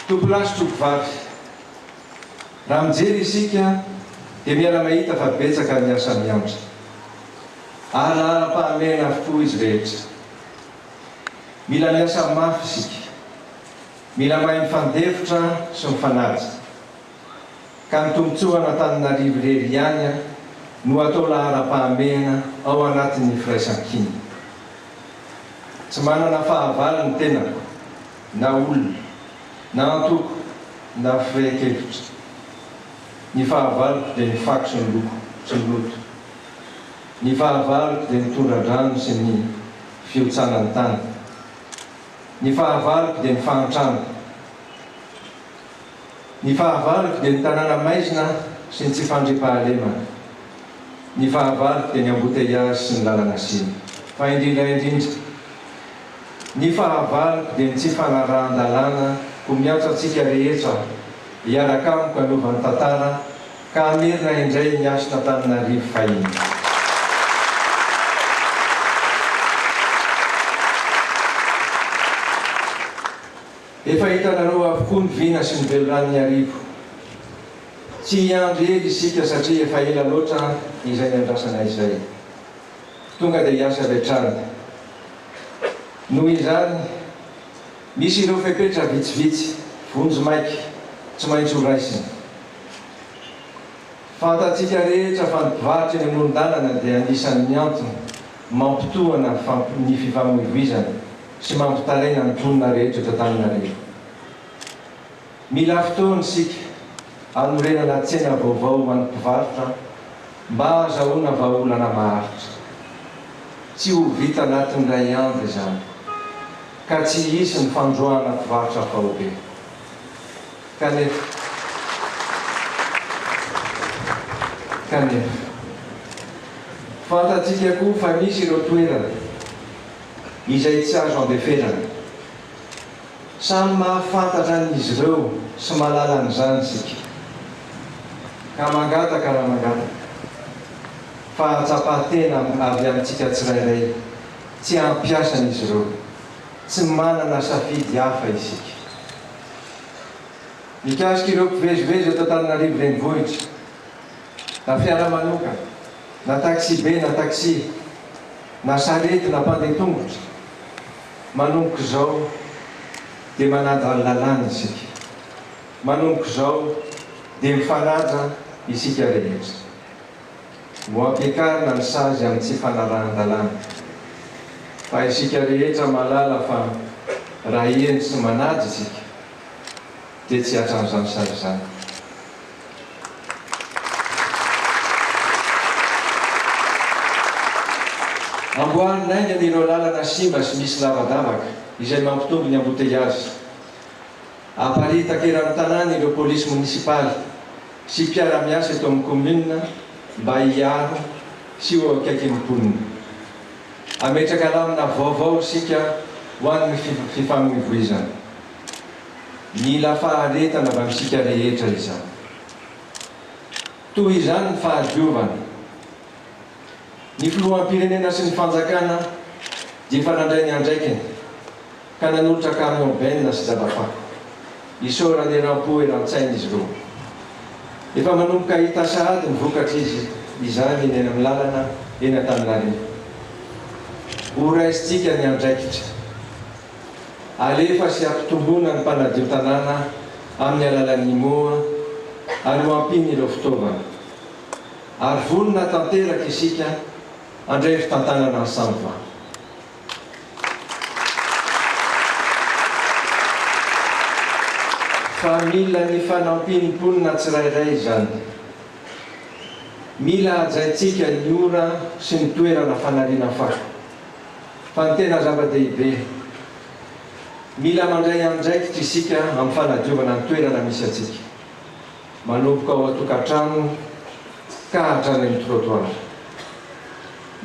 tompolasy tompovavy raha mijery isika dia miala mahita fa betsaka ny asa miantra ary ara-pahamena avokoa izy rehetra. Mila miasa mafy isika, mila mahay mifandefitra sy mifanaja ka ny tombotsoa an'Antananarivo irery ihany no atao lahara-pahamena ao anatin'ny firaisan-kiny. Tsy manana fahavalo ny tenako na olona na antoko na firaisan-kevitra. Ny fahavaloko dia ny fako sy ny loko sy ny loto. Ny fahavaloko dia ny tondran-drano sy ny fiotsanan'ny tany. Ny fahavaloko dia ny fahantrano. Ny fahavaloko dia ny tanàna maizina sy ny tsy fandriam-pahalemana. Ny fahavaloko dia ny embouteillage sy ny lalana siny. Fa indrindra ny fahavaloko dia ny tsy fanarahan-dalàna ko miantso antsika rehetra hiaraka amiko hanaovany tantara ka hamerina indray ny aso n'Antananarivo fahiny. Efa hitanareo avokoa ny vina sy ny veloran'ny arivo. Tsy hiandry ely isika satria efa ela loatra izay niandrasana izay. Tonga dia hiasa rehetrany. Noho izany, misy ireo fepetra vitsivitsy, vonjy maiky, tsy maintsy ho raisina. Fantatsika rehetra fa ny mpivarotra eny amoron-dalana dia anisan'ny miantona mampitohana ny fifamoivoizana sy mampitaraina ny mponina rehetra eto Antananarivo. Mila fotoana isika anorenana tsena vaovao ho an'ny mpivarotra mba ahazahoana vahaolana maharitra. Tsy ho vita anatin'ny ray andro izany, ka tsy hisy ny fandroahana mpivarotra vahobe. Kanefa fantatsika koa fa misy ireo toerana izay tsy azo ambeferana. Samy mahafantatra an'izy ireo sy mahalala an'izany isika. Ka mangataka raha mangataka fa hatsapatena avy amintsika tsirairay tsy hampiasa an'izy ireo, tsy manana safidy hafa isika. Mikasika ireo mpivezivezy eto Antananarivo renivohitra, na fiara manoka, na taxi be na taxi, na sarety na mpandeha tongotra, manomboka izao dia manada lalàna isika. Manomboka izao dia mifanaja isika rehetra. Ho ampiakarina ny sazy amin'ny tsy fanarahan-dalàna. Fa isika rehetra malala fa raha eny sy manaja isika dia tsy hatran'izany sary izany. Amboarina aingana ireo lalana simba sy misy lavadavaka izay mampitombo ny embouteillage. Aparitaka eran'ny tanàna ireo polisy munisipaly sy mpiara-miasa eto amin'ny commune mba hiaro sy ho akaiky ny mponina. Ametraka lamina vaovao isika ho an'ny fifamoivoizana. Mila faharetana avy amintsika rehetra izany. Toy izany ny fahadiovana. Ny filoham-pirenena sy ny fanjakana dia efa nandray ny andraikiny ka nanolotra camion benne sy zava-fako. Isaora ny eram-po eran-tsaina izy ireo. Efa manomboka hita sahady ny vokatra izany eny amin'ny lalana eny Antananarivo. Ho raisitsika ny andraikitra. Alefa sy ampitomboana ny mpanadio tanàna amin'ny alalan'ny moa ary ho ampiny ireo fitaovana. Ary vonona tanteraka isika andray fitantanana ny samy va. Fa mila ny fanampiny mponina tsirairay izany. Mila hajaintsika ny ora sy ny toerana fanariana fako. Fa ny tena zava-dehibe, mila mandray andraikitra isika amin'ny fanadiovana ny toerana misy atsika. Manomboka ao an-tokantrano ka hatrany amin'ny trottoir.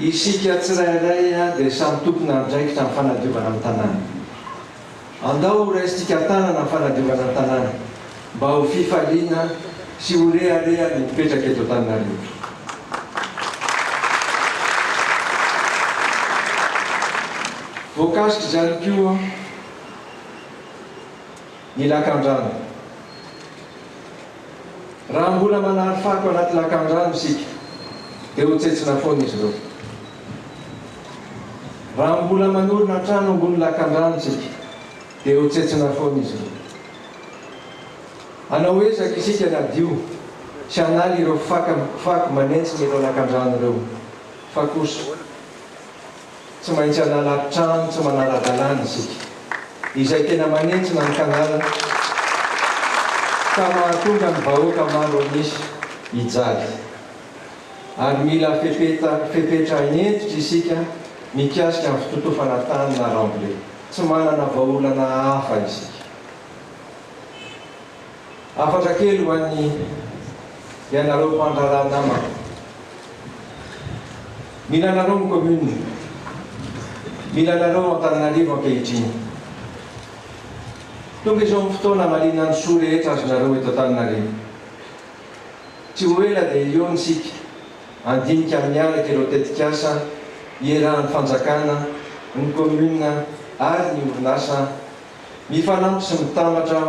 Isika tsirairay dia samy tompona andraikitra amin'ny fanadiovana amin'ny tanàna. Andao ho raisitsika tanana amin'ny fanadiovana amin'ny tanàna mba ho fifaliana sy ho rehareha ny mipetraka eto Antananarivo. Voakasika izany koa ny lakan-drano. Raha mbola manary fako anaty lakan-drano isika dia ho tsetsina foana izy ireo. Raha mbola manorina trano ambony lakan-drano isika dia ho tsetsina foana izy ireo. Anao ezaka isika nadio sy hanaly ireo fako manentsina ireo lakan-drano ireo, fa kosa tsy maintsy hanala trano tsy manara-dalàna isika izay tena manentsina ny kanalana ka mahatonga ny vahoaka maro misy hijaly. Ary mila fepetra entitra isika mikasika amin'ny fitotofana tany na ramble, tsy manana vahaolana hafa isika. Afatra kely ho an'ny ianareo mpandrarah namako. Mila anareo ny commune, mila anareo Antananarivo ankehitriny. Tonga izao amin'ny fotoana malinany soa rehetra azonareo eto Antananarivo. Tsy ho ela dia eo isika andinika miaraka ireo tetikasa ierahan'ny fanjakana, ny commune ary ny orinasa mifanampy sy mitambatra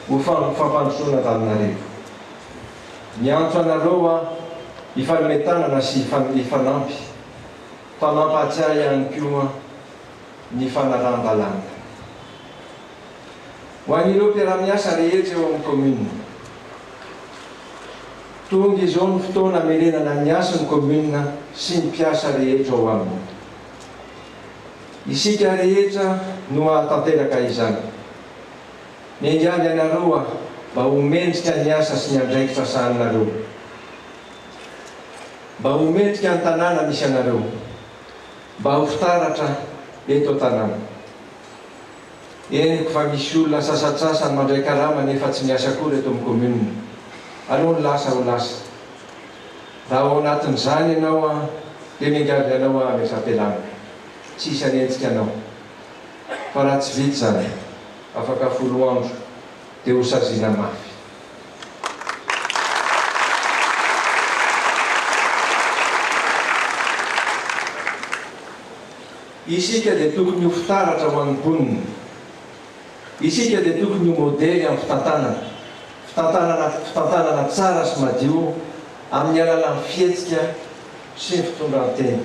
ho fampandrosoana Antananarivo. Miantso anareo hifanometanana sy hifanampy fa mampahatsiahy ihany koa ny fanaran-dalàna. Ho an'ireo mpiara-miasa rehetra eo amin'ny commune, tonga izao ny fotoana hamerenana ny asa ny commune sy ny mpiasa rehetra ao aminy. Isika rehetra no hahatanteraka izany. Miandrany anareo mba homendrika ny asa sy ny andraikitra sahanareo, mba homendrika ny tanàna misy anareo, mba ho fitaratra eto an-tanàna. Eniko fa misy olona sasatsasany mandray karama nefa tsy miasa akory eto amin'ny commune. Aleo ny lasa ho lasa. Raha ao anatin'izany ianao dia mingady anao amesa-pialana, tsisy hanentsika anao. Fa raha tsy vita zany, afaka folo andro dia ho saziana mafy. Isika dia tokony ho fitaratra ho an'ny mponina. Isika dia tokony ho modely amin'ny fitantanana tsara sy madio amin'ny alalan'ny fihetsika sy ny fitondran-tena.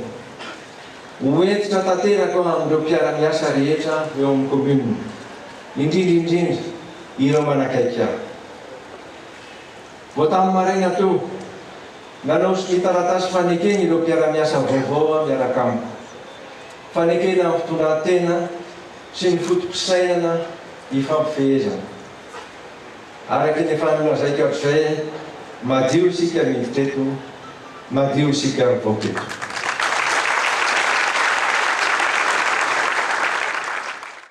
Ho entitra tanteraka amin'ireo mpiara-miasa rehetra eo amin'ny commune, indrindra ireo manakaiky ahy. Vao tamin'ny maraina teo, nanao sy ny taratasy fanekeny ireo mpiara-miasa vaovao miaraka amiko. Fanekena amin'ny fitondran-tena sy ny fotom-pisainana hifampifehezana. Araka ny efa nolazaiko hatrizay, madio isika miditra eto, madio isika mivoaka eto.